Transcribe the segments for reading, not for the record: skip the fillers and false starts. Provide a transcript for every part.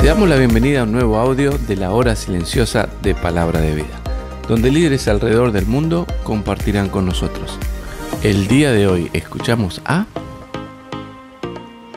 Te damos la bienvenida a un nuevo audio de la hora silenciosa de Palabra de Vida, donde líderes alrededor del mundo compartirán con nosotros. El día de hoy escuchamos a...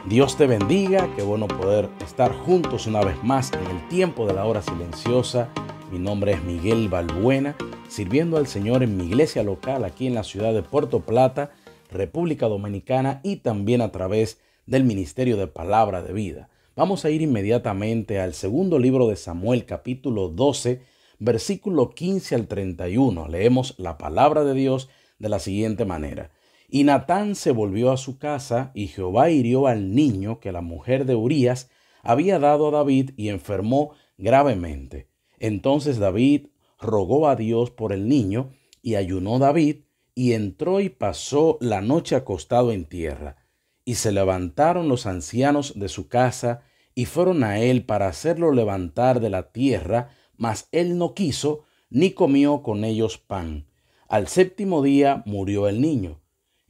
Dios te bendiga, qué bueno poder estar juntos una vez más en el tiempo de la hora silenciosa. Mi nombre es Miguel Balbuena, sirviendo al Señor en mi iglesia local aquí en la ciudad de Puerto Plata, República Dominicana, y también a través del Ministerio de Palabra de Vida. Vamos a ir inmediatamente al segundo libro de Samuel, capítulo 12, versículo 15 al 31. Leemos la palabra de Dios de la siguiente manera. Y Natán se volvió a su casa, y Jehová hirió al niño que la mujer de Urías había dado a David, y enfermó gravemente. Entonces David rogó a Dios por el niño, y ayunó David, y entró y pasó la noche acostado en tierra. Y se levantaron los ancianos de su casa, y fueron a él para hacerlo levantar de la tierra, mas él no quiso, ni comió con ellos pan. Al séptimo día murió el niño.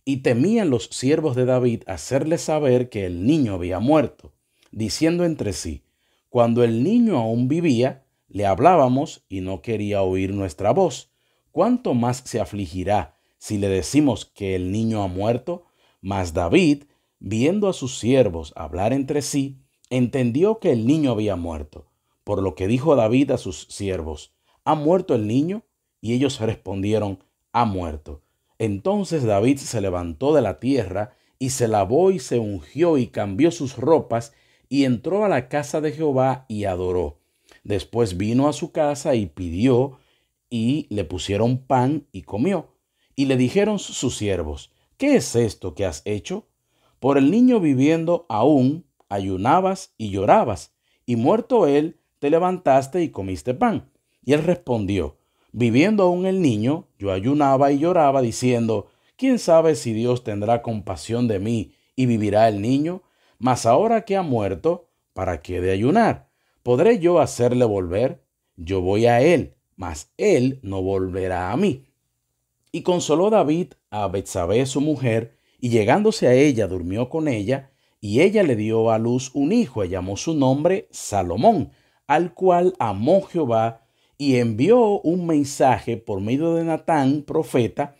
Y temían los siervos de David hacerle saber que el niño había muerto, diciendo entre sí: cuando el niño aún vivía, le hablábamos y no quería oír nuestra voz. ¿Cuánto más se afligirá si le decimos que el niño ha muerto? Mas David, viendo a sus siervos hablar entre sí, entendió que el niño había muerto. Por lo que dijo David a sus siervos: ¿ha muerto el niño? Y ellos respondieron: ha muerto. Entonces David se levantó de la tierra, y se lavó y se ungió y cambió sus ropas, y entró a la casa de Jehová y adoró. Después vino a su casa y pidió, y le pusieron pan y comió. Y le dijeron sus siervos: ¿qué es esto que has hecho? Por el niño viviendo aún, ayunabas y llorabas, y muerto él, te levantaste y comiste pan. Y él respondió: viviendo aún el niño, yo ayunaba y lloraba, diciendo: ¿quién sabe si Dios tendrá compasión de mí y vivirá el niño? Mas ahora que ha muerto, ¿para qué de ayunar? ¿Podré yo hacerle volver? Yo voy a él, mas él no volverá a mí. Y consoló David a Betsabé su mujer, y llegándose a ella durmió con ella, y ella le dio a luz un hijo, y llamó su nombre Salomón, al cual amó Jehová, y envió un mensaje por medio de Natán, profeta.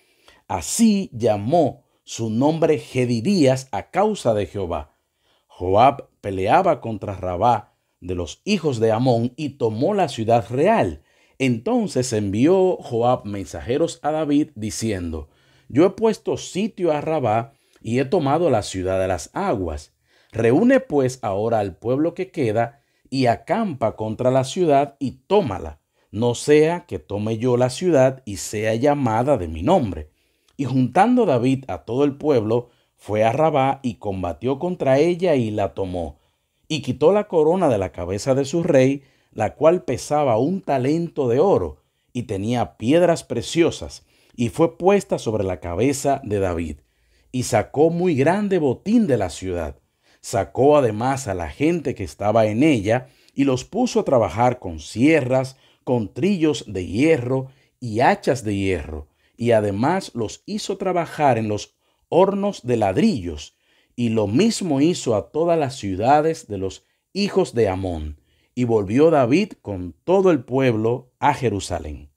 Así llamó su nombre Jedidías a causa de Jehová. Joab peleaba contra Rabá de los hijos de Amón, y tomó la ciudad real. Entonces envió Joab mensajeros a David, diciendo: yo he puesto sitio a Rabá, y he tomado la ciudad de las aguas. Reúne pues ahora al pueblo que queda, y acampa contra la ciudad, y tómala. No sea que tome yo la ciudad y sea llamada de mi nombre. Y juntando David a todo el pueblo, fue a Rabá y combatió contra ella y la tomó. Y quitó la corona de la cabeza de su rey, la cual pesaba 1 talento de oro, y tenía piedras preciosas, y fue puesta sobre la cabeza de David. Y sacó muy grande botín de la ciudad. Sacó además a la gente que estaba en ella, y los puso a trabajar con sierras, con trillos de hierro y hachas de hierro, y además los hizo trabajar en los hornos de ladrillos, y lo mismo hizo a todas las ciudades de los hijos de Amón. Y volvió David con todo el pueblo a Jerusalén.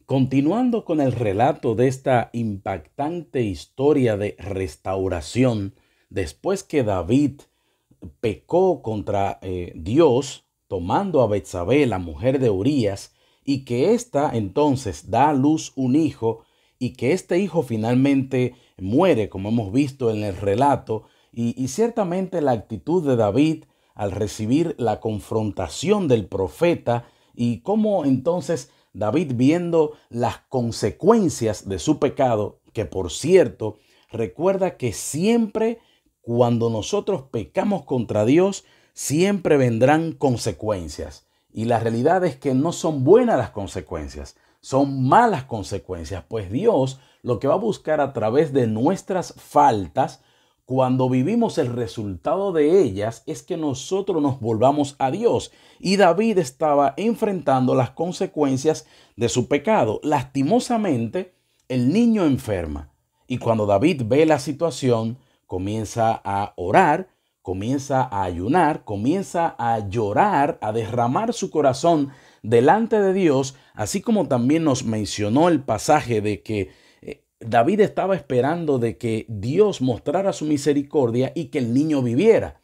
Continuando con el relato de esta impactante historia de restauración, después que David pecó contra Dios, tomando a Betsabé, la mujer de Urías, y que ésta entonces da a luz un hijo, y que este hijo finalmente muere, como hemos visto en el relato, y ciertamente la actitud de David al recibir la confrontación del profeta, y cómo entonces David, viendo las consecuencias de su pecado, que por cierto, recuerda que siempre cuando nosotros pecamos contra Dios, siempre vendrán consecuencias. Y la realidad es que no son buenas las consecuencias, son malas consecuencias, pues Dios lo que va a buscar a través de nuestras faltas, cuando vivimos el resultado de ellas, es que nosotros nos volvamos a Dios. Y David estaba enfrentando las consecuencias de su pecado. Lastimosamente, el niño enferma. Y cuando David ve la situación, comienza a orar, comienza a ayunar, comienza a llorar, a derramar su corazón delante de Dios, así como también nos mencionó el pasaje de que David estaba esperando de que Dios mostrara su misericordia y que el niño viviera.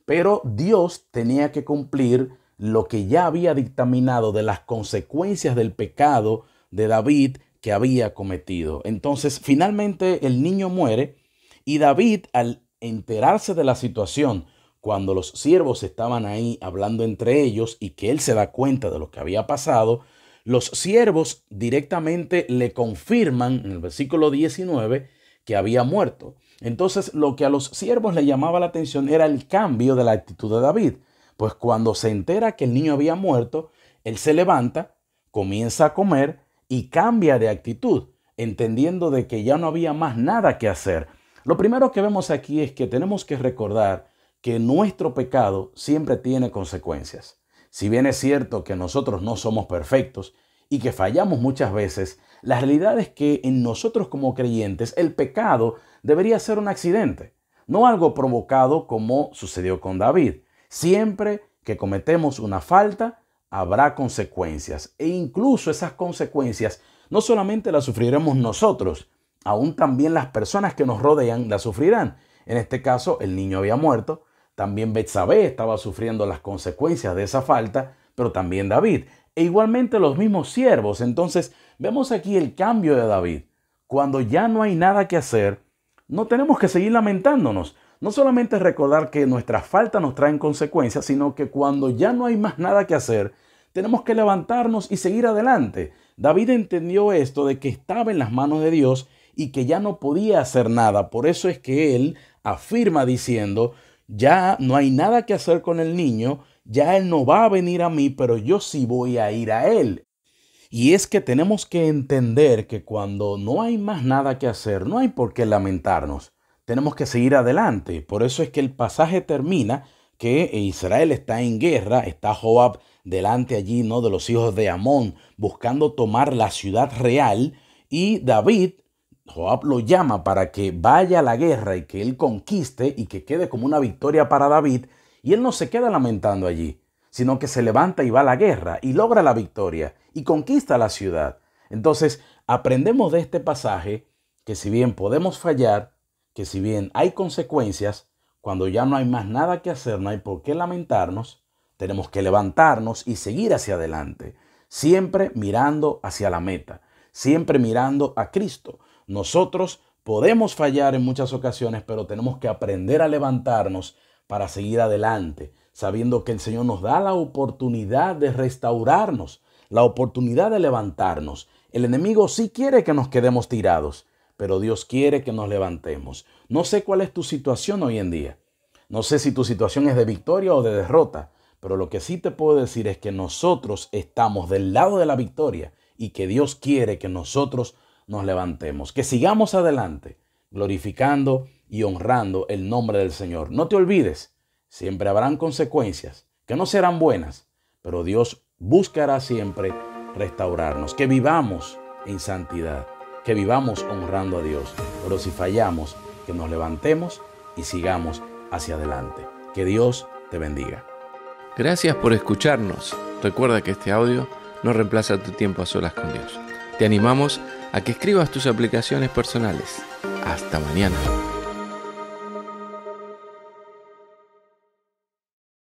Pero Dios tenía que cumplir lo que ya había dictaminado de las consecuencias del pecado de David que había cometido. Entonces, finalmente el niño muere y David, al enterarse de la situación, cuando los siervos estaban ahí hablando entre ellos y que él se da cuenta de lo que había pasado, los siervos directamente le confirman en el versículo 19 que había muerto. Entonces, lo que a los siervos le llamaba la atención era el cambio de la actitud de David. Pues cuando se entera que el niño había muerto, él se levanta, comienza a comer y cambia de actitud, entendiendo de que ya no había más nada que hacer. Lo primero que vemos aquí es que tenemos que recordar que nuestro pecado siempre tiene consecuencias. Si bien es cierto que nosotros no somos perfectos y que fallamos muchas veces, la realidad es que en nosotros como creyentes el pecado debería ser un accidente, no algo provocado como sucedió con David. Siempre que cometemos una falta, habrá consecuencias e incluso esas consecuencias no solamente las sufriremos nosotros, aún también las personas que nos rodean las sufrirán. En este caso, el niño había muerto, también Betsabé estaba sufriendo las consecuencias de esa falta, pero también David, e igualmente los mismos siervos. Entonces, vemos aquí el cambio de David. Cuando ya no hay nada que hacer, no tenemos que seguir lamentándonos. No solamente recordar que nuestras faltas nos traen consecuencias, sino que cuando ya no hay más nada que hacer, tenemos que levantarnos y seguir adelante. David entendió esto de que estaba en las manos de Dios y que ya no podía hacer nada. Por eso es que él afirma diciendo, ya no hay nada que hacer con el niño, ya él no va a venir a mí, pero yo sí voy a ir a él. Y es que tenemos que entender que cuando no hay más nada que hacer, no hay por qué lamentarnos. Tenemos que seguir adelante. Por eso es que el pasaje termina que Israel está en guerra, está Joab delante allí, ¿no?, de los hijos de Amón, buscando tomar la ciudad real, y David, Joab lo llama para que vaya a la guerra y que él conquiste y que quede como una victoria para David, y él no se queda lamentando allí, sino que se levanta y va a la guerra y logra la victoria y conquista la ciudad. Entonces, aprendemos de este pasaje que si bien podemos fallar, que si bien hay consecuencias, cuando ya no hay más nada que hacer, no hay por qué lamentarnos, tenemos que levantarnos y seguir hacia adelante, siempre mirando hacia la meta, siempre mirando a Cristo. Nosotros podemos fallar en muchas ocasiones, pero tenemos que aprender a levantarnos para seguir adelante, sabiendo que el Señor nos da la oportunidad de restaurarnos, la oportunidad de levantarnos. El enemigo sí quiere que nos quedemos tirados, pero Dios quiere que nos levantemos. No sé cuál es tu situación hoy en día. No sé si tu situación es de victoria o de derrota, pero lo que sí te puedo decir es que nosotros estamos del lado de la victoria y que Dios quiere que nosotros nos levantemos, que sigamos adelante, glorificando y honrando el nombre del Señor. No te olvides, siempre habrán consecuencias que no serán buenas, pero Dios buscará siempre restaurarnos, que vivamos en santidad, que vivamos honrando a Dios. Pero si fallamos, que nos levantemos y sigamos hacia adelante. Que Dios te bendiga. Gracias por escucharnos. Recuerda que este audio no reemplaza tu tiempo a solas con Dios. Te animamos a que escribas tus aplicaciones personales. Hasta mañana.